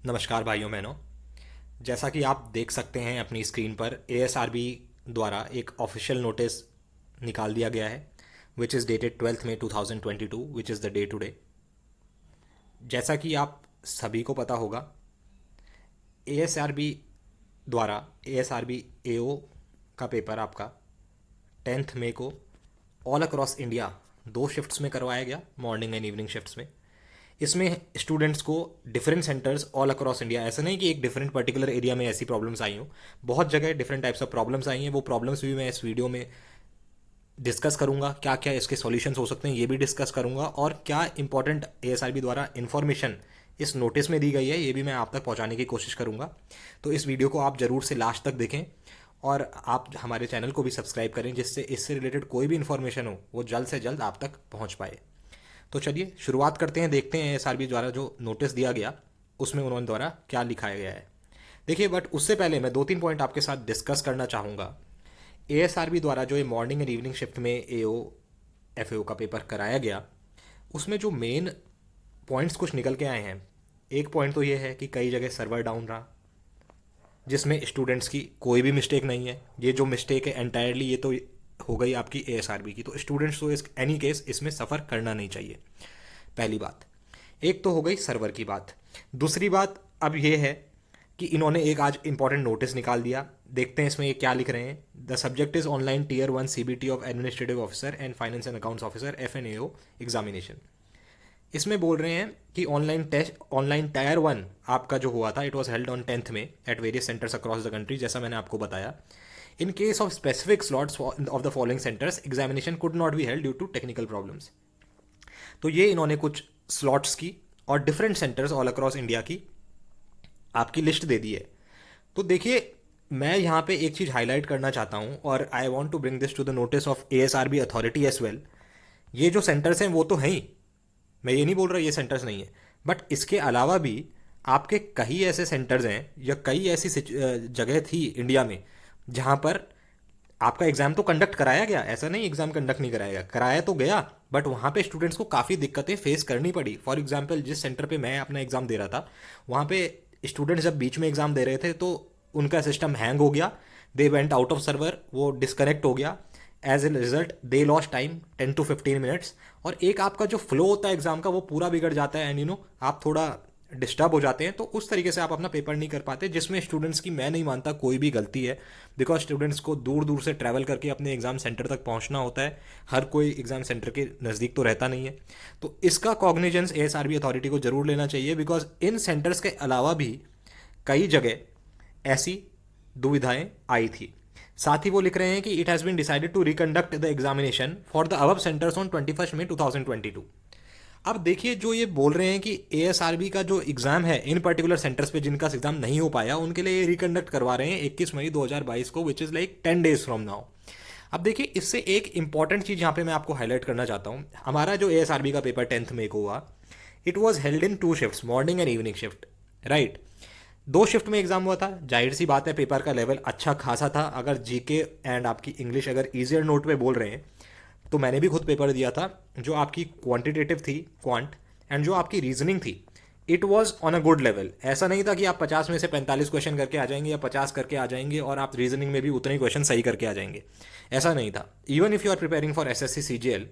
नमस्कार भाइयों बहनों। जैसा कि आप देख सकते हैं अपनी स्क्रीन पर एएसआरबी द्वारा एक ऑफिशियल नोटिस निकाल दिया गया है विच इज़ डेटेड 12 मई 2022 which is the day today. जैसा कि आप सभी को पता होगा, एएसआरबी द्वारा एएसआरबी एओ का पेपर आपका 10 मई को ऑल अक्रॉस इंडिया 2 शिफ्ट्स में करवाया गया, मॉर्निंग एंड इवनिंग शिफ्ट्स में। इसमें स्टूडेंट्स को different centres all across India, ऐसा नहीं कि एक डिफरेंट पर्टिकुलर एरिया में ऐसी प्रॉब्लम्स आई हों, बहुत जगह डिफरेंट टाइप्स ऑफ प्रॉब्लम्स आई हैं। वो प्रॉब्लम्स भी मैं इस वीडियो में डिस्कस करूंगा, क्या क्या इसके सॉल्यूशंस हो सकते हैं ये भी डिस्कस करूंगा, और क्या इंपॉर्टेंट एएसआरबी द्वारा इन्फॉर्मेशन इस नोटिस में दी गई है ये भी मैं आप तक पहुंचाने की कोशिश करूंगा। तो इस वीडियो को आप जरूर से लास्ट तक देखें और आप हमारे चैनल को भी सब्सक्राइब करें जिससे इससे रिलेटेड कोई भी इन्फॉर्मेशन हो वो जल्द से जल्द आप तक पहुंच पाए। तो चलिए शुरुआत करते हैं, देखते हैं एसआरबी द्वारा जो नोटिस दिया गया उसमें उन्होंने द्वारा क्या लिखाया गया है। देखिए, बट उससे पहले मैं 2-3 पॉइंट आपके साथ डिस्कस करना चाहूँगा। एएसआरबी द्वारा जो ये मॉर्निंग एंड इवनिंग शिफ्ट में एओ एफएओ का पेपर कराया गया, उसमें जो मेन पॉइंट्स कुछ निकल के आए हैं। एक पॉइंट तो ये है कि कई जगह सर्वर डाउन रहा, जिसमें स्टूडेंट्स की कोई भी मिस्टेक नहीं है। ये जो मिस्टेक है एंटायरली ये तो हो गई आपकी एएसआरबी की, तो स्टूडेंट्स को इस एनी केस इसमें सफ़र करना नहीं चाहिए। पहली बात एक तो हो गई सर्वर की बात। दूसरी बात अब ये है कि इन्होंने एक आज इंपॉर्टेंट नोटिस निकाल दिया। देखते हैं इसमें ये क्या लिख रहे हैं। The subject is online tier 1 CBT of administrative officer and finance and accounts officer FNAO examination. इसमें बोल रहे हैं कि ऑनलाइन टायर 1 आपका जो हुआ था, इट वॉज हेल्ड ऑन 10 मई at various centres across the country, जैसा मैंने आपको बताया। In case of specific slots of the following centres examination could not be held due to technical problems. तो ये इन्होंने कुछ स्लॉट्स की और different centres all across India की आपकी लिस्ट दे दी है। तो देखिए, मैं यहाँ पे एक चीज़ हाईलाइट करना चाहता हूँ और I want to bring this to the notice of ASRB authority as well. ये जो सेंटर्स हैं वो तो हैं ही, मैं ये नहीं बोल रहा ये सेंटर्स नहीं है, बट इसके अलावा भी आपके कई ऐसे सेंटर्स हैं या कई ऐसी जगह थी इंडिया में जहाँ पर आपका एग्ज़ाम तो कंडक्ट कराया गया, ऐसा नहीं एग्ज़ाम कंडक्ट नहीं कराया गया, कराया तो गया, बट वहाँ पे स्टूडेंट्स को काफ़ी दिक्कतें फेस करनी पड़ी। फॉर एग्जांपल, जिस सेंटर पे मैं अपना एग्ज़ाम दे रहा था, वहाँ पे स्टूडेंट्स जब बीच में एग्ज़ाम दे रहे थे तो उनका सिस्टम हैंग हो गया, they went out of server, वो डिस्कनेक्ट हो गया। As a result they lost time 10 to 15 minutes, और एक आपका जो फ्लो होता है एग्ज़ाम का वो पूरा बिगड़ जाता है, एंड आप थोड़ा डिस्टर्ब हो जाते हैं। तो उस तरीके से आप अपना पेपर नहीं कर पाते, जिसमें स्टूडेंट्स की मैं नहीं मानता कोई भी गलती है, बिकॉज स्टूडेंट्स को दूर दूर से ट्रैवल करके अपने एग्ज़ाम सेंटर तक पहुंचना होता है। हर कोई एग्ज़ाम सेंटर के नज़दीक तो रहता नहीं है। तो इसका कॉग्निजेंस एएसआरबी अथॉरिटी को जरूर लेना चाहिए, बिकॉज इन सेंटर्स के अलावा भी कई जगह ऐसी दुविधाएं आई थी। साथ ही वो लिख रहे हैं कि it has been decided to reconduct the examination for the above centres on 21 मई 2022। अब देखिए, जो ये बोल रहे हैं कि एएसआरबी का जो एग्ज़ाम है इन पर्टिकुलर सेंटर्स पे जिनका एग्ज़ाम नहीं हो पाया उनके लिए ये रिकंडक्ट करवा रहे हैं 21 मई 2022 को, which is like 10 days from now. अब देखिए, इससे एक इंपॉर्टेंट चीज़ यहाँ पे मैं आपको हाईलाइट करना चाहता हूँ। हमारा जो एएसआरबी का पेपर 10 मई को हुआ, it was held in 2 shifts, morning and evening shift, right. 2 shift में एग्जाम हुआ था। जाहिर सी बात है पेपर का लेवल अच्छा खासा था। अगर जीके एंड आपकी इंग्लिश अगर ईजियर नोट पे बोल रहे हैं, तो मैंने भी खुद पेपर दिया था। जो आपकी क्वांटिटेटिव थी क्वांट, एंड जो आपकी रीजनिंग थी, it was on a good level. ऐसा नहीं था कि आप 50 में से 45 क्वेश्चन करके आ जाएंगे या 50 करके आ जाएंगे और आप रीजनिंग में भी उतने ही क्वेश्चन सही करके आ जाएंगे, ऐसा नहीं था। Even if you are preparing for SSC CGL,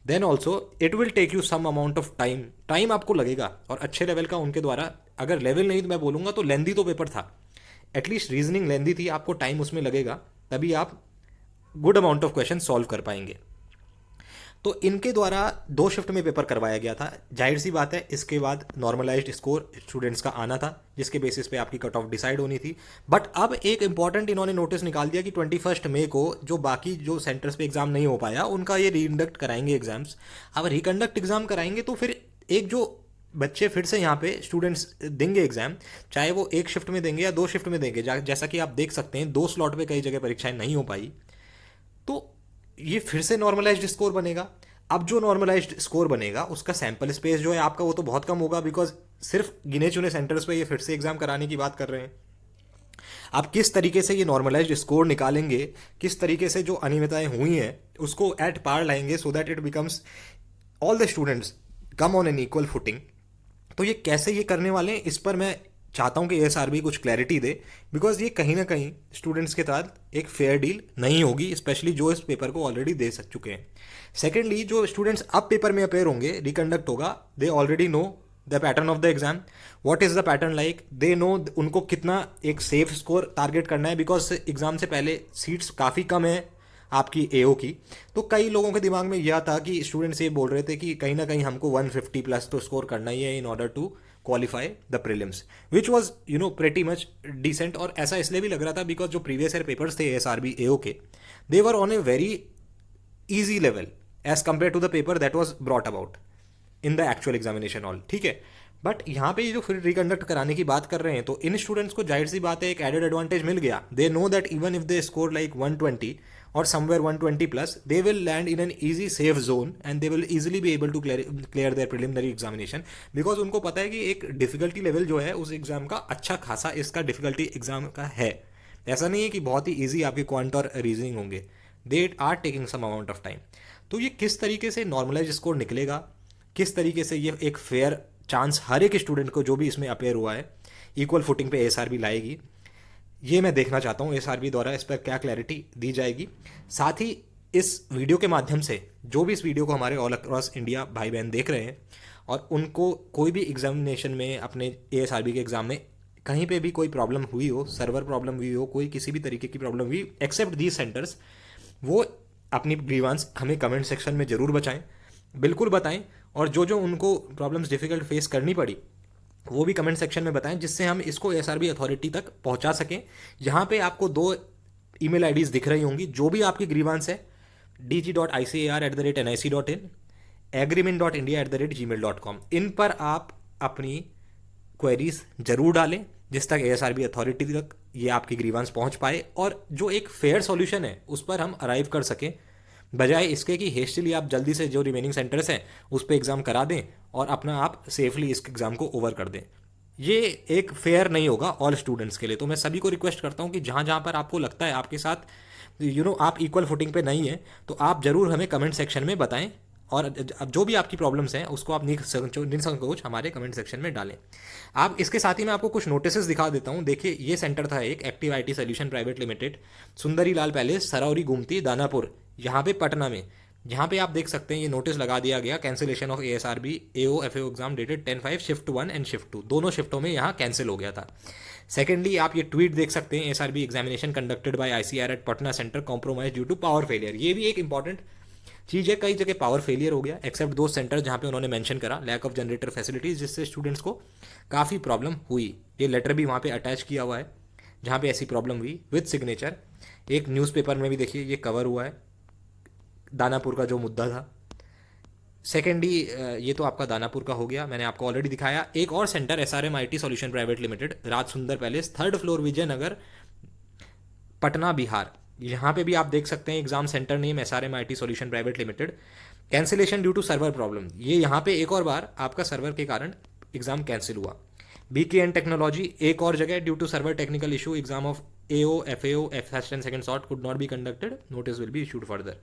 then also it will take you some amount of time आपको लगेगा। और अच्छे लेवल का उनके द्वारा, अगर लेवल नहीं तो मैं बोलूँगा तो लेंदी तो पेपर था, एटलीस्ट रीजनिंग लेंदी थी, आपको टाइम उसमें लगेगा, तभी आप good amount of question solve कर पाएंगे। तो इनके द्वारा 2 शिफ्ट में पेपर करवाया गया था। जाहिर सी बात है इसके बाद नॉर्मलाइज्ड स्कोर स्टूडेंट्स का आना था, जिसके बेसिस पे आपकी कट ऑफ डिसाइड होनी थी। बट अब एक इंपॉर्टेंट इन्होंने नोटिस निकाल दिया कि 21 मई को जो बाकी जो सेंटर्स पे एग्जाम नहीं हो पाया उनका ये रिकंडक्ट कराएंगे एग्जाम्स। अब रिकंडक्ट एग्जाम कराएंगे तो फिर एक जो बच्चे फिर से यहाँ पे स्टूडेंट्स देंगे एग्जाम, चाहे वो 1 शिफ्ट में देंगे या 2 शिफ्ट में देंगे, जैसा कि आप देख सकते हैं 2 स्लॉट पे कई जगह परीक्षाएं नहीं हो पाई, तो ये फिर से नॉर्मलाइज्ड स्कोर बनेगा। अब जो नॉर्मलाइज्ड स्कोर बनेगा उसका सैंपल स्पेस जो है आपका वो तो बहुत कम होगा, बिकॉज सिर्फ गिने चुने सेंटर्स पे ये फिर से एग्जाम कराने की बात कर रहे हैं। आप किस तरीके से ये नॉर्मलाइज्ड स्कोर निकालेंगे, किस तरीके से जो अनियमितताएं हुई हैं उसको एट पार लाएंगे, so that it becomes all the students come on an equal footing. तो ये कैसे ये करने वाले हैं, इस पर मैं चाहता हूँ कि एएसआरबी कुछ क्लैरिटी दे, बिकॉज ये कहीं ना कहीं स्टूडेंट्स के साथ एक फेयर डील नहीं होगी, स्पेशली जो इस पेपर को ऑलरेडी दे सक चुके हैं। सेकेंडली, जो स्टूडेंट्स अब पेपर में अपेयर होंगे, रिकंडक्ट होगा, they already know the pattern of the exam, what is the pattern like, they know उनको कितना एक सेफ स्कोर टारगेट करना है, बिकॉज एग्जाम से पहले सीट्स काफ़ी कम है आपकी एओ की। तो कई लोगों के दिमाग में यह था कि स्टूडेंट्स ये बोल रहे थे कि कहीं ना कहीं हमको 150 प्लस तो स्कोर करना ही है in order to qualify the prelims, which was pretty much decent. और ऐसा इसलिए भी लग रहा था बिकॉज जो प्रीवियस ईयर पेपर्स थे एएसआरबी एओ के, they were on a very easy level as compare to the paper that was brought about in the actual examination hall, ठीक है। बट यहाँ पे ये जो फिर रिकंडक्ट कराने की बात कर रहे हैं, तो इन स्टूडेंट्स को जाहिर सी बात है एक एडेड एडवांटेज मिल गया। They know that even if they score like 120 और somewhere 120 plus, they will land in an easy safe zone and they will easily be able to clear their preliminary examination, because उनको पता है कि एक difficulty level जो है उस exam का अच्छा खासा इसका डिफिकल्टी एग्जाम का है। ऐसा नहीं है कि बहुत ही ईजी आपके क्वांट और रीजनिंग होंगे, they are taking some amount of time. तो ये किस तरीके से नॉर्मलाइज स्कोर निकलेगा, किस तरीके से ये एक फेयर चांस हर एक स्टूडेंट को जो भी इसमें अपेयर हुआ है इक्वल फुटिंग पे एएसआरबी लाएगी, ये मैं देखना चाहता हूँ एएसआरबी द्वारा इस पर क्या क्लैरिटी दी जाएगी। साथ ही इस वीडियो के माध्यम से जो भी इस वीडियो को हमारे ऑल अक्रॉस इंडिया भाई बहन देख रहे हैं और उनको कोई भी एग्जामिनेशन में अपने एएसआरबी के एग्जाम में कहीं पे भी कोई प्रॉब्लम हुई हो, सर्वर प्रॉब्लम हुई हो, कोई किसी भी तरीके की प्रॉब्लम हुई एक्सेप्ट दीज सेंटर्स, वो अपनी ग्रीवांस हमें कमेंट सेक्शन में ज़रूर बिल्कुल बताएं। और जो जो उनको प्रॉब्लम्स डिफिकल्ट फेस करनी पड़ी वो भी कमेंट सेक्शन में बताएं, जिससे हम इसको एएसआरबी अथॉरिटी तक पहुंचा सकें। यहाँ पे आपको 2 ईमेल आईडीज़ दिख रही होंगी, जो भी आपकी ग्रीवांस है dg.icar@nic.in, agreement.india@gmail.com, इन पर आप अपनी क्वेरीज जरूर डालें जिस तक एएसआरबी अथॉरिटी तक ये आपकी ग्रीवांस पहुंच पाए और जो एक फेयर सॉल्यूशन है उस पर हम अराइव कर सकें, बजाय इसके कि हेस्टली आप जल्दी से जो रिमेनिंग सेंटर्स हैं उस पर एग्ज़ाम करा दें और अपना आप सेफली इस एग्ज़ाम को ओवर कर दें। ये एक फेयर नहीं होगा ऑल स्टूडेंट्स के लिए। तो मैं सभी को रिक्वेस्ट करता हूँ कि जहाँ जहाँ पर आपको लगता है आपके साथ आप इक्वल फुटिंग पे नहीं है, तो आप ज़रूर हमें कमेंट सेक्शन में बताएं और अब जो भी आपकी प्रॉब्लम्स हैं उसको आप निसंकोच हमारे कमेंट सेक्शन में डालें। आप इसके साथ ही मैं आपको कुछ नोटिस दिखा देता हूँ। देखिए, ये सेंटर था एक active IT solution private limited, Sundari Lal palace, सरौरी गुमती, Danapur, यहाँ पे पटना में। यहाँ पे आप देख सकते हैं ये नोटिस लगा दिया गया, cancellation of ASRB AO FAO exam dated 10/5 shift 1 and shift 2, दोनों शिफ्टों में यहाँ कैंसिल हो गया था। सेकेंडली, आप ये ट्वीट देख सकते हैं, ASRB examination conducted by ICR at Patna centre compromise due to power failure. ये भी एक इंपॉर्टेंट चीज़ है, कई जगह पावर फेलियर हो गया एक्सेप्ट 2 सेंटर जहाँ पे उन्होंने मेंशन करा लैक ऑफ जनरेटर फैसिलिटीज, जिससे स्टूडेंट्स को काफ़ी प्रॉब्लम हुई। ये लेटर भी वहाँ पे अटैच किया हुआ है जहाँ पे ऐसी प्रॉब्लम हुई विद सिग्नेचर। एक न्यूज़पेपर में भी देखिए ये कवर हुआ है, दानापुर का जो मुद्दा था। सेकेंडली, ये तो आपका दानापुर का हो गया, मैंने आपको ऑलरेडी दिखाया। एक और centre SRM IT solution private limited, Raj Sundar palace, 3rd floor, Vijaynagar, Patna, Bihar. यहाँ पे भी आप देख सकते हैं exam centre name SRM IT solution private limited, cancellation due to server problem. ये यहाँ पे एक और बार आपका सर्वर के कारण एग्जाम कैंसिल हुआ। बीकेएन टेक्नोलॉजी, एक और जगह due to server technical issue exam of AO FAO first and second sort could not be conducted, notice will be issued further.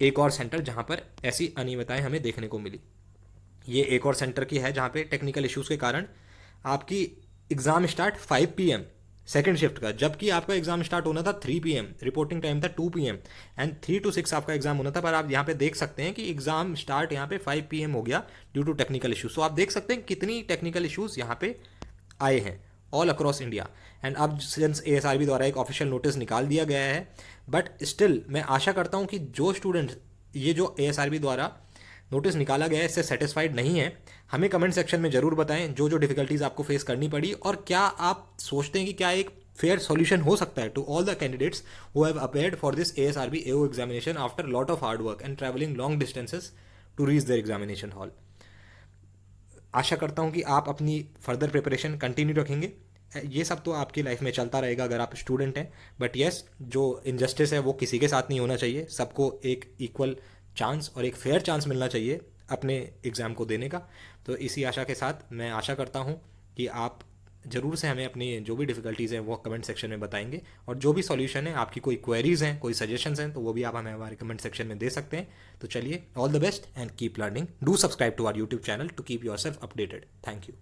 एक और सेंटर जहाँ पर ऐसी अनियमितताएं हमें देखने को मिली। ये एक और सेंटर की है जहाँ पे टेक्निकल इश्यूज के कारण आपकी exam start 5 PM second shift का, जबकि आपका एग्जाम स्टार्ट होना था 3 PM, रिपोर्टिंग टाइम था 2 PM एंड 3 to 6 आपका एग्जाम होना था। पर आप यहाँ पे देख सकते हैं कि एग्जाम स्टार्ट यहाँ पे 5 PM हो गया ड्यू टू टेक्निकल इशूज। तो आप देख सकते हैं कितनी टेक्निकल इशूज यहाँ पे आए हैं ऑल अक्रॉस इंडिया। एंड अब सिंस एएसआरबी द्वारा एक ऑफिशियल नोटिस निकाल दिया गया है, बट स्टिल मैं आशा करता हूँ कि जो स्टूडेंट्स ये जो एएसआरबी द्वारा नोटिस निकाला गया है इससे सेटिस्फाइड नहीं है, हमें कमेंट सेक्शन में ज़रूर बताएं जो जो डिफिकल्टीज आपको फेस करनी पड़ी और क्या आप सोचते हैं कि क्या एक फेयर सॉल्यूशन हो सकता है to all the candidates who have appeared for this ASRB AO examination after lot of hard work and travelling long distances to reach their examination hall. आशा करता हूँ कि आप अपनी फर्दर प्रिपरेशन कंटिन्यू रखेंगे। ये सब तो आपकी लाइफ में चलता रहेगा अगर आप स्टूडेंट हैं, बट येस, जो इनजस्टिस है वो किसी के साथ नहीं होना चाहिए। सबको एक इक्वल चांस और एक फेयर चांस मिलना चाहिए अपने एग्ज़ाम को देने का। तो इसी आशा के साथ मैं आशा करता हूँ कि आप ज़रूर से हमें अपनी जो भी डिफ़िकल्टीज़ हैं वो कमेंट सेक्शन में बताएंगे और जो भी सॉल्यूशन है, आपकी कोई क्वेरीज़ हैं, कोई सजेशंस हैं, तो वो भी आप हमें हमारे कमेंट सेक्शन में दे सकते हैं। तो चलिए, all the best and keep learning. Do subscribe to our YouTube channel to keep yourself updated. Thank you.